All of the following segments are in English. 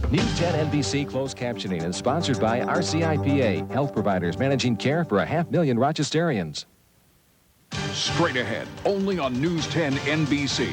News 10 NBC closed captioning is sponsored by RCIPA, health providers managing care for 500,000 Rochesterians. Straight ahead, only on News 10 NBC.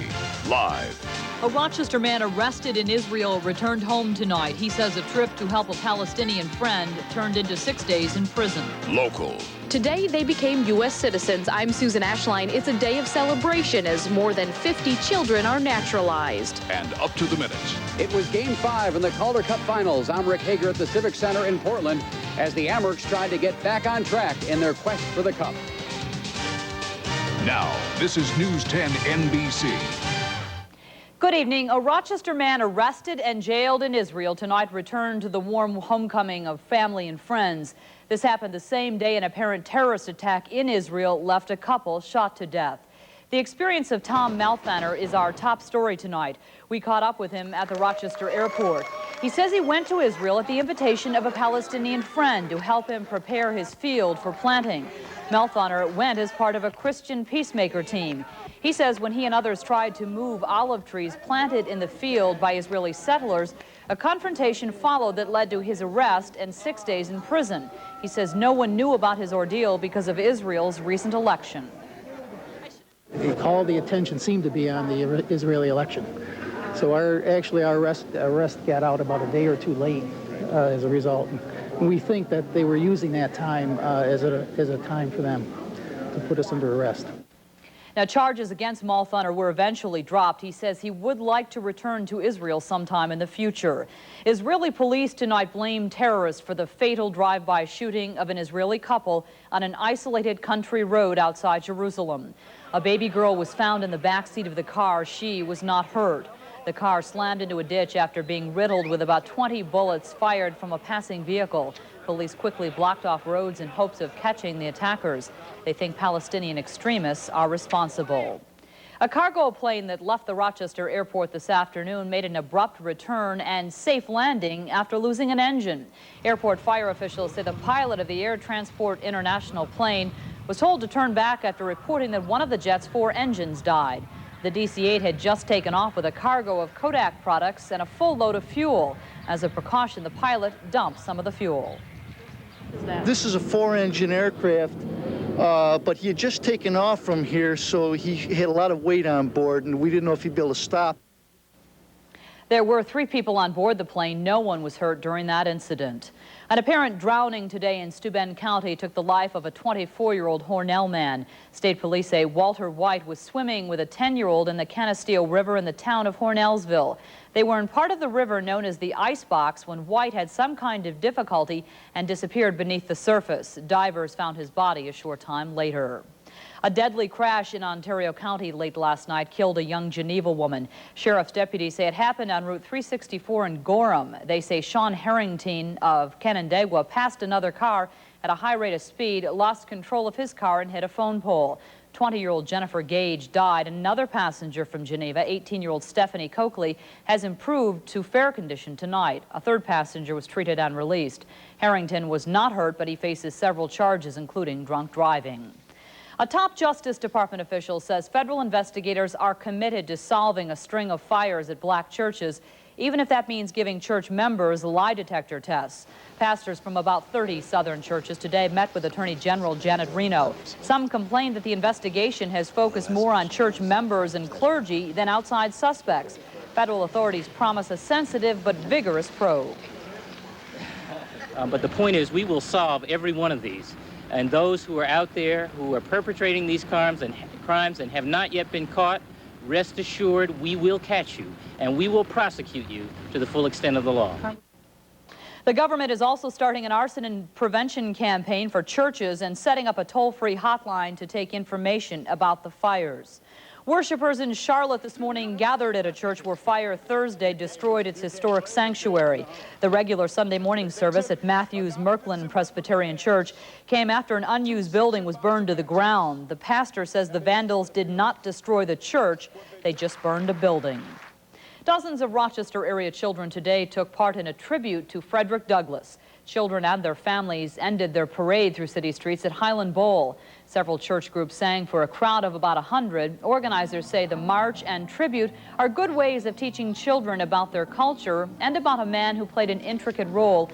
Live. A Rochester man arrested in Israel returned home tonight. He says a trip to help a Palestinian friend turned into 6 days in prison. Local. Today, they became U.S. citizens. I'm Susan Ashline. It's a day of celebration as more than 50 children are naturalized. And up to the minute. It was Game 5 in the Calder Cup Finals. I'm Rick Hager at the Civic Center in Portland as the Amerks tried to get back on track in their quest for the Cup. Now, this is News 10 NBC. Good evening. A Rochester man arrested and jailed in Israel tonight returned to the warm homecoming of family and friends. This happened the same day an apparent terrorist attack in Israel left a couple shot to death. The experience of Tom Malthaner is our top story tonight. We caught up with him at the Rochester airport. He says he went to Israel at the invitation of a Palestinian friend to help him prepare his field for planting. Malthaner went as part of a Christian peacemaker team. He says when he and others tried to move olive trees planted in the field by Israeli settlers, a confrontation followed that led to his arrest and 6 days in prison. He says no one knew about his ordeal because of Israel's recent election. All the attention seemed to be on the Israeli election. So our arrest got out about a day or two late as a result. And we think that they were using that time as a time for them to put us under arrest. Now, charges against Malthaner were eventually dropped. He says he would like to return to Israel sometime in the future. Israeli police tonight blamed terrorists for the fatal drive-by shooting of an Israeli couple on an isolated country road outside Jerusalem. A baby girl was found in the back seat of the car. She was not hurt. The car slammed into a ditch after being riddled with about 20 bullets fired from a passing vehicle. Police quickly blocked off roads in hopes of catching the attackers. They think Palestinian extremists are responsible. A cargo plane that left the Rochester airport this afternoon made an abrupt return and safe landing after losing an engine. Airport fire officials say the pilot of the Air Transport International plane was told to turn back after reporting that one of the jet's 4 engines died. The DC-8 had just taken off with a cargo of Kodak products and a full load of fuel. As a precaution, the pilot dumped some of the fuel. This is a 4-engine aircraft, but he had just taken off from here, so he had a lot of weight on board, and we didn't know if he'd be able to stop. There were 3 people on board the plane. No one was hurt during that incident. An apparent drowning today in Steuben County took the life of a 24-year-old Hornell man. State police say Walter White was swimming with a 10-year-old in the Canisteo River in the town of Hornellsville. They were in part of the river known as the Ice Box when White had some kind of difficulty and disappeared beneath the surface. Divers found his body a short time later. A deadly crash in Ontario County late last night killed a young Geneva woman. Sheriff's deputies say it happened on Route 364 in Gorham. They say Sean Harrington of Canandaigua passed another car at a high rate of speed, lost control of his car and hit a phone pole. 20-year-old Jennifer Gage died. Another passenger from Geneva, 18-year-old Stephanie Coakley, has improved to fair condition tonight. A third passenger was treated and released. Harrington was not hurt, but he faces several charges, including drunk driving. A top Justice Department official says federal investigators are committed to solving a string of fires at black churches, even if that means giving church members lie detector tests. Pastors from about 30 southern churches today met with Attorney General Janet Reno. Some complained that the investigation has focused more on church members and clergy than outside suspects. Federal authorities promise a sensitive but vigorous probe. But the point is, we will solve every one of these. And those who are out there who are perpetrating these crimes and have not yet been caught, rest assured we will catch you and we will prosecute you to the full extent of the law. The government is also starting an arson and prevention campaign for churches and setting up a toll-free hotline to take information about the fires. Worshippers in Charlotte this morning gathered at a church where fire Thursday destroyed its historic sanctuary. The regular Sunday morning service at Matthews Merklin Presbyterian Church came after an unused building was burned to the ground. The pastor says the vandals did not destroy the church, they just burned a building. Dozens of Rochester area children today took part in a tribute to Frederick Douglass. Children and their families ended their parade through city streets at Highland Bowl. Several church groups sang for a crowd of about 100. Organizers say the march and tribute are good ways of teaching children about their culture and about a man who played an intricate role